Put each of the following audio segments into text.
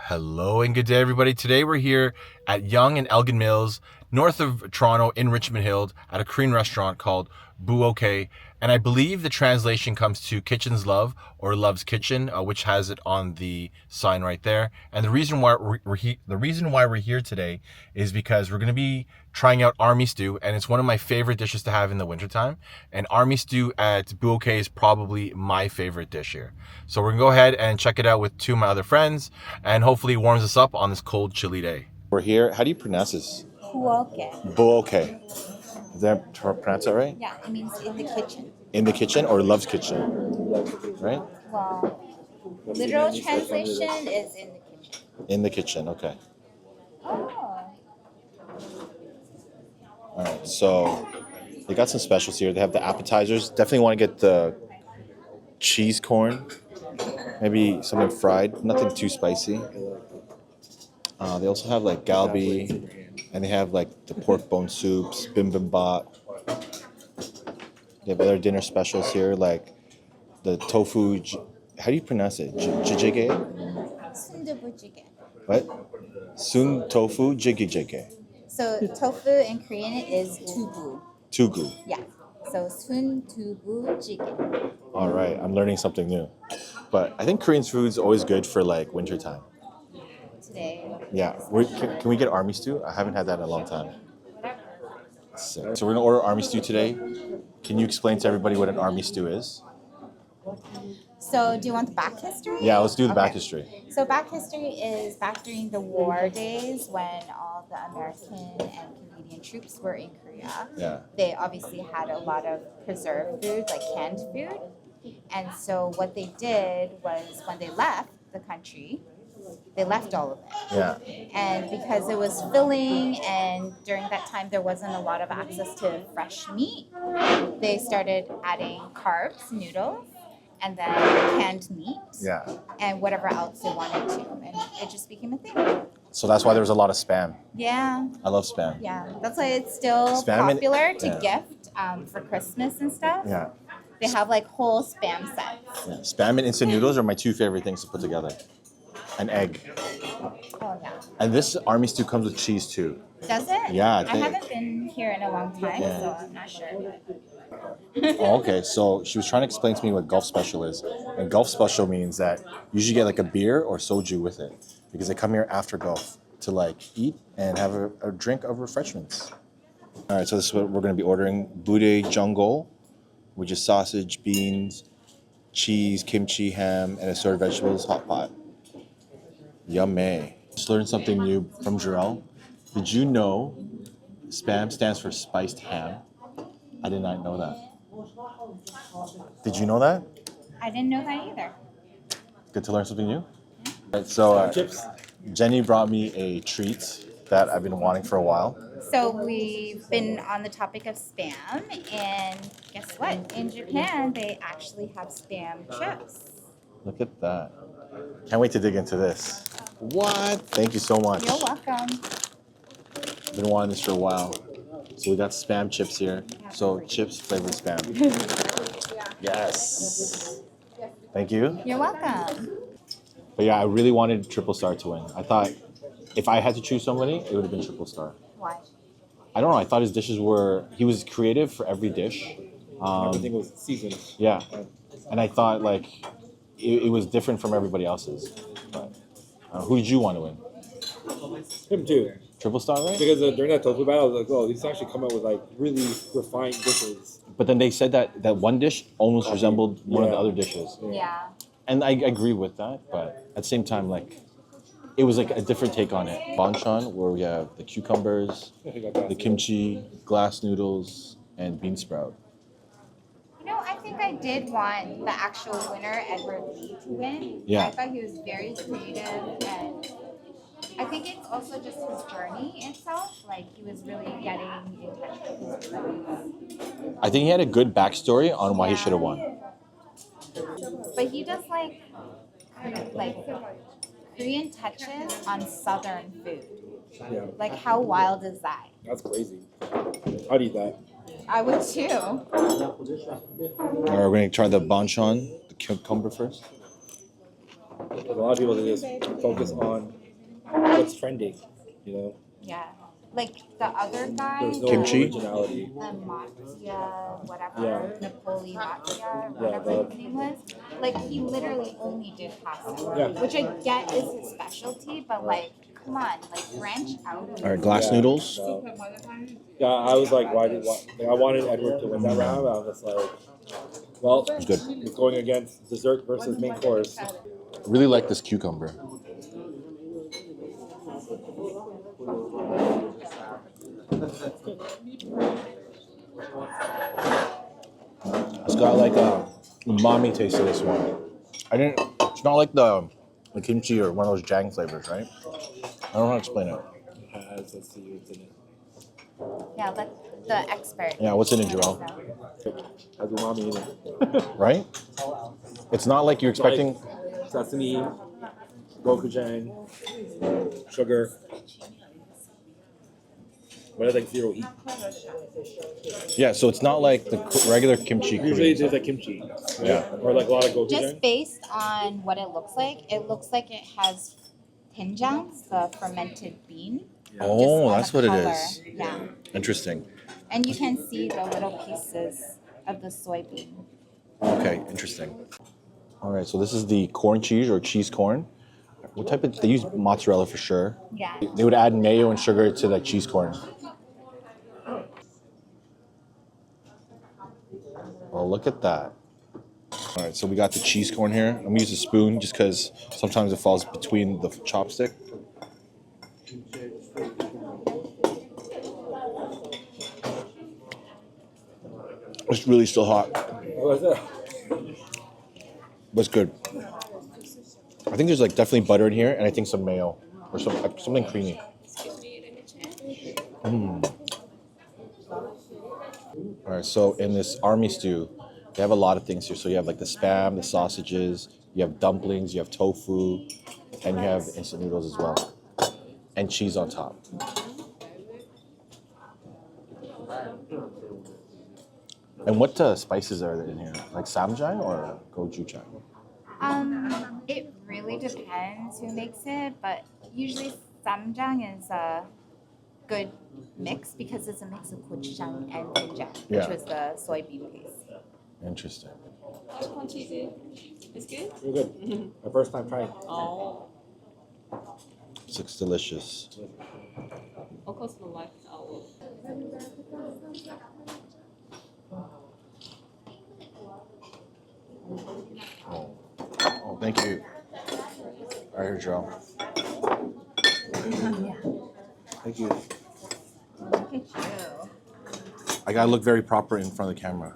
Hello and good day, everybody. Today we're here at Yonge and Elgin Mills, north of Toronto in Richmond Hill, at a Korean restaurant called Bueokae. And I believe the translation comes to Kitchen's Love or Love's Kitchen, which has it on the sign right there. And the reason why we're here today is because we're going to be trying out army stew, and it's one of my favorite dishes to have in the wintertime. And army stew at Bueokae is probably my favorite dish here. So we're going to go ahead and check it out with two of my other friends, and hopefully it warms us up on this cold, chilly day. We're here. How do you pronounce this? Bueokae. Bueokae. Did I pronounce that right? Yeah, it means in the kitchen. In the kitchen or Love's Kitchen, right? Well, literal translation is in the kitchen. In the kitchen, okay. Oh. All right, so they got some specials here. They have the appetizers. Definitely want to get the cheese corn, maybe something fried, nothing too spicy. They also have like galbi, and they have like the pork bone soups, bibimbap. They have other dinner specials here, like the tofu. How do you pronounce it? Jjigae? Sundubujigae. What? Sun tofu jjigae. So tofu in Korean is tubu. Tugu. Yeah. So sundubujigae. All right, I'm learning something new. But I think Korean food's always good for like wintertime. Today. Yeah. Can we get army stew? I haven't had that in a long time. Sick. So we're gonna order army stew today. Can you explain to everybody what an army stew is? So do you want the back history? Yeah, let's do the back Okay. history. So back history is back during the war days when all the American and Canadian troops were in Korea. Yeah. They obviously had a lot of preserved food, like canned food. And so what they did was when they left the country, they left all of it. Yeah. And because it was filling and during that time there wasn't a lot of access to fresh meat, they started adding carbs, noodles, and then canned meat Yeah. and whatever else they wanted to. And it just became a thing. So that's why there was a lot of spam. Yeah. I love spam. Yeah. That's why it's still Spam and- popular to yeah. gift for Christmas and stuff. Yeah. They have like whole spam sets. Yeah. Spam and instant noodles are my two favorite things to put together. An egg. Oh, yeah. And this army stew comes with cheese too. Does it? Yeah, I I think- haven't been here in a long time, Yeah. so I'm not sure. Oh, okay. So she was trying to explain to me what Gulf Special is. And Gulf Special means that you usually get like a beer or soju with it because they come here after Gulf to like eat and have a drink of refreshments. All right, so this is what we're going to be ordering. Budae jjangol, which is sausage, beans, cheese, kimchi, ham, and assorted vegetables, hot pot. Yummy. Just learned something new from Jarrell. Did you know SPAM stands for spiced ham? I did not know that. Did you know that? I didn't know that either. Good to learn something new. Right, so Jenny brought me a treat that I've been wanting for a while. So we've been on the topic of spam, and guess what? In Japan, they actually have spam chips. Look at that. Can't wait to dig into this. What? Thank you so much. You're welcome. Been wanting this for a while. So we got spam chips here. So chips flavored spam. Yes. Thank you. You're welcome. But yeah, I really wanted Triple Star to win. I thought if I had to choose somebody, it would have been Triple Star. Why? I don't know. I thought his dishes he was creative for every dish. Everything was seasoned. Yeah. And I thought like it was different from everybody else's. But who did you want to win? Him too. Triple Star, right? Because during that tofu battle, I was like, oh, these actually come out with like really refined dishes. But then they said that one dish almost resembled one of the other dishes. Yeah. And I agree with that, but at the same time, like, it was like a different take on it. Banchan, where we have the cucumbers, the kimchi, glass noodles, and bean sprout. You know, I think I did want the actual winner, Edward Lee, to win. Yeah. I thought he was very creative, and I think it's also just his journey itself. Like, he was really getting in touch with his roots. I think he had a good backstory on why he should have won. But he does like Korean touches on Southern food. Yeah, Like, how wild is that? that's crazy. I'd eat that. I would too. All right, we're going to try the banchan, the cucumber first. There's a lot of people that just focus on what's trending, you know? Yeah. Like the other guy, There's no Kimchi? originality. Mattia, whatever, Yeah. Napoli Mattia, Yeah, whatever his name was. Like he literally only did pasta, Yeah. which I get is his specialty, but like, come on, like branch out. All right, glass Yeah, noodles. no. Yeah, I was like, like, I wanted Edward to win that round. I was just like, well, It's good. it's going against dessert versus main course. I really like this cucumber. It's got like a umami taste to this one. It's not like the kimchi or one of those jang flavors, right? I don't know how to explain it. Has a seaweed in it. Yeah, let the expert. Yeah, what's in it, Joel? Has umami in it. Right? It's not like you're expecting. Sesame, gochujang, sugar. What is like zero heat? Yeah, so it's not like the regular kimchi. Usually Korean there's stuff. like kimchi. Yeah. Or like a lot of gochujang. Just based on what it looks like it has doenjangs, the fermented bean. Yeah. Oh, Just on that's the what it color. is. Yeah. Interesting. And you can see the little pieces of the soybean. Okay, interesting. All right, so this is the corn cheese or cheese corn. What type of? They use mozzarella for sure. Yeah. They would add mayo and sugar to the cheese corn. Well, look at that. All right, so we got the cheese corn here. I'm gonna use a spoon just because sometimes it falls between the chopstick. It's really still hot, What was that? but it's good. I think there's like definitely butter in here, and I think some mayo or something creamy. All right, so in this army stew, they have a lot of things here. So you have like the spam, the sausages, you have dumplings, you have tofu, and you have instant noodles as well, and cheese on top. And what spices are there in here? Like samjang or gochujang? It really depends who makes it, but usually samjang is a good mix because it's a mix of gochujang and doenjang, which Yeah. was the soybean paste. Interesting. How's corn cheesy? It's good? You're good. My first time trying. Oh, This looks delicious. of course, the life hour. Oh, thank you. All right, here, Joe. Thank you. Look at you. I gotta look very proper in front of the camera.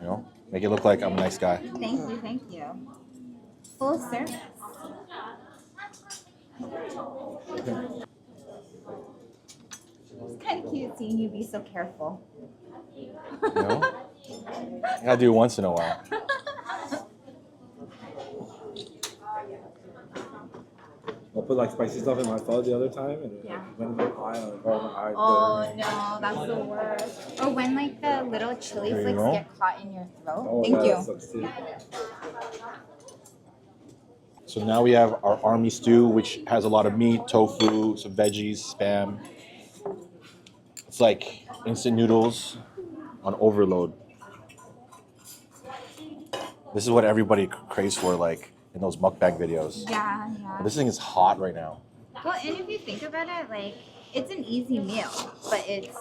You know, make it look like I'm a nice guy. Thank you, thank you. Full service. It's kind of cute seeing you be so careful. You know, I gotta do it once in a while. I put like spicy stuff in my food the other time, and it Yeah. went in my eye, and my eyes Oh burned. no, that's the worst. Or when like the little chili There you flakes go. get caught in your throat. Oh, Thank yeah, you. that sucks too. So now we have our army stew, which has a lot of meat, tofu, some veggies, spam. It's like instant noodles on overload. This is what everybody craves for, like in those mukbang videos. Yeah, yeah. This thing is hot right now. Well, and if you think about it, like it's an easy meal, but it's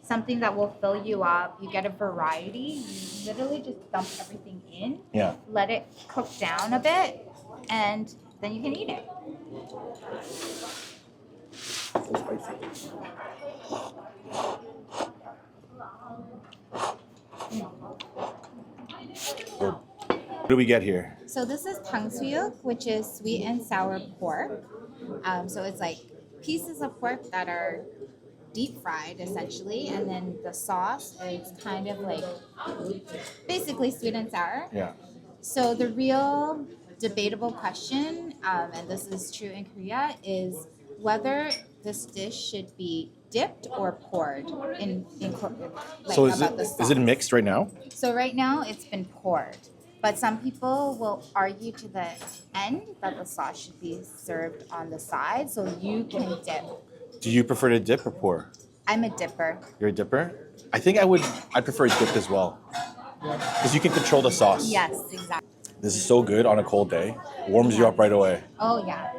something that will fill you up. You get a variety. You literally just dump everything in, Yeah. let it cook down a bit, and then you can eat it. So spicy. Good. What do we get here? So this is 탕수육, which is sweet and sour pork. So it's like pieces of pork that are deep fried essentially, and then the sauce is kind of like basically sweet and sour. Yeah. So the real debatable question, and this is true in Korea, is whether this dish should be dipped or poured like So is about the it sauce. mixed right now? So right now it's been poured, But some people will argue to the end that the sauce should be served on the side so you can dip. Do you prefer to dip or pour? I'm a dipper. You're a dipper? I think I'd prefer dip as well. Because you can control the sauce. Yes, exactly. This is so good on a cold day. Warms you up right away. Oh, yeah.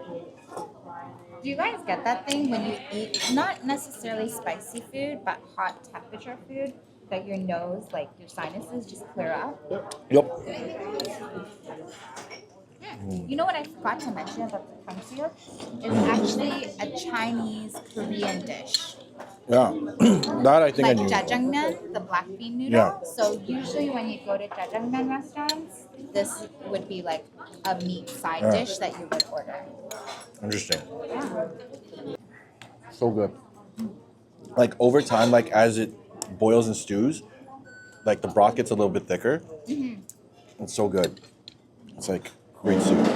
Do you guys get that thing when you eat, not necessarily spicy food, but hot temperature food, that your nose, like your sinuses just clear up? Yep. You know what I forgot to mention about the tumseo? It's actually a Chinese Korean dish. Yeah. That I think Like I knew. jjajangmyeon, the black bean noodle. Yeah. So usually when you go to jjajangmyeon restaurants, this would be like a meat side dish that you would order. Interesting. Yeah. So good. Like over time, like as it boils and stews, like the broth gets a little bit thicker. It's so good. It's like great soup.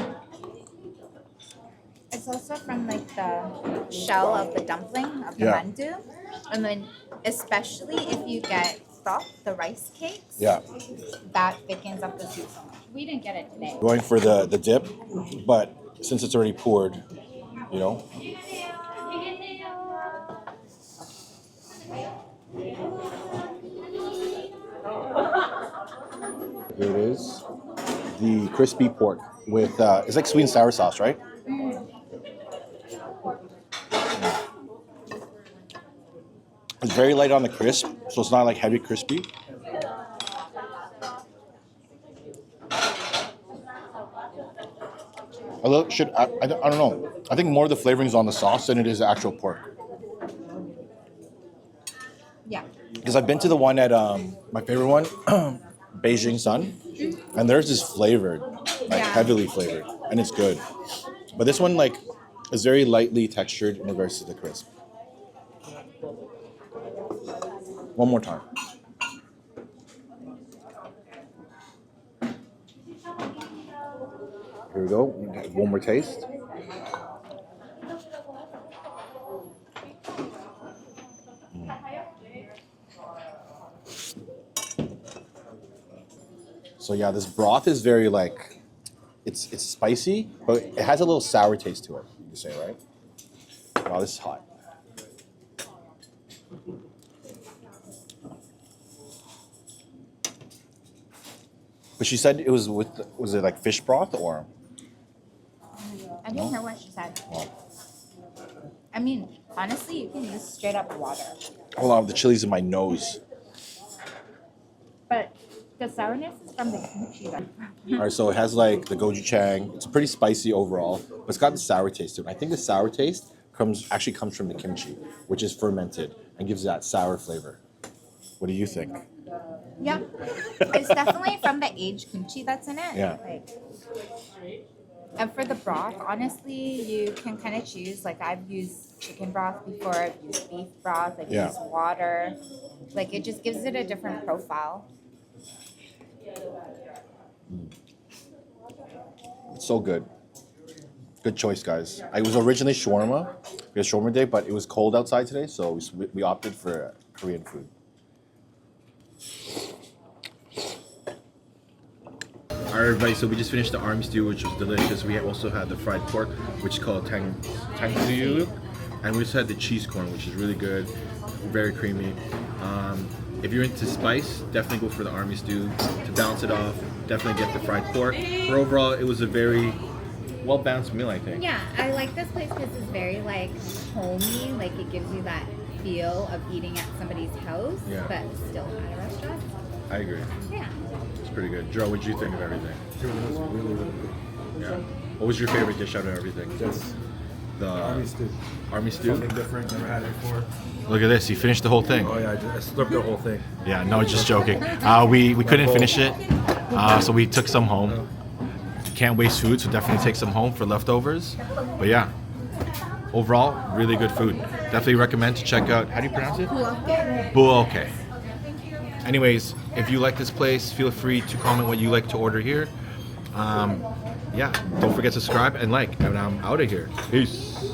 It's also from like the shell of the dumpling of the Yeah. mandu, and then especially if you get stock, the rice cakes, Yeah. that thickens up the soup so much. We didn't get it today. Going for the dip, but since it's already poured, you know. Here it is. The crispy pork with it's like sweet and sour sauce, right? It's very light on the crisp, so it's not like heavy crispy. I don't know. I think more of the flavoring is on the sauce than it is the actual pork. Yeah. Because I've been to the one at my favorite one, Beijing Sun, and theirs is flavored, like Yeah. heavily flavored, and it's good. But this one like is very lightly textured in regards to the crisp. One more time. Here we go. One more taste. So yeah, this broth is very like, it's spicy, but it has a little sour taste to it. You say, right? Wow, this is hot. But she said it was was it like fish broth or? I didn't hear what she said. Well, I mean, honestly, you can use straight up water. hold on, the chili's in my nose. But the sourness is from the kimchi. All right, so it has like the gochujang. It's pretty spicy overall, but it's got the sour taste to it. I think the sour taste actually comes from the kimchi, which is fermented and gives that sour flavor. What do you think? Yeah. It's definitely from the aged kimchi that's in it. Yeah. Like, and for the broth, honestly, you can kind of choose. Like, I've used chicken broth before. I've used beef broth. I've Yeah. used water. Like, it just gives it a different profile. It's so good. Good choice, guys. I was originally shawarma. We had shawarma day, but it was cold outside today, so we opted for Korean food. All right, everybody. So we just finished the army stew, which was delicious. We also had the fried pork, which is called tang suyu, and we just had the cheese corn, which is really good, very creamy. If you're into spice, definitely go for the army stew. To balance it off, definitely get the fried pork. But overall, it was a very well-balanced meal, I think. Yeah, I like this place because it's very, like, homey. Like, it gives you that feel of eating at somebody's house, Yeah. but still at a restaurant. I agree. Yeah. It's pretty good. Joe, what did you think of everything? It was really, really good. Yeah. What was your favorite dish out of everything? Just The army stew. army stew? Something different, never had it before. Look at this. He finished the whole thing. Oh yeah, I slurped the whole thing. Yeah, no, just joking. We couldn't finish it, so we took some home. Can't waste food, so definitely take some home for leftovers. But yeah, overall, really good food. Definitely recommend to check out. How do you pronounce it? Bueokae. Anyways, if you like this place, feel free to comment what you like to order here. Yeah, don't forget to subscribe and like, and I'm out of here. Peace.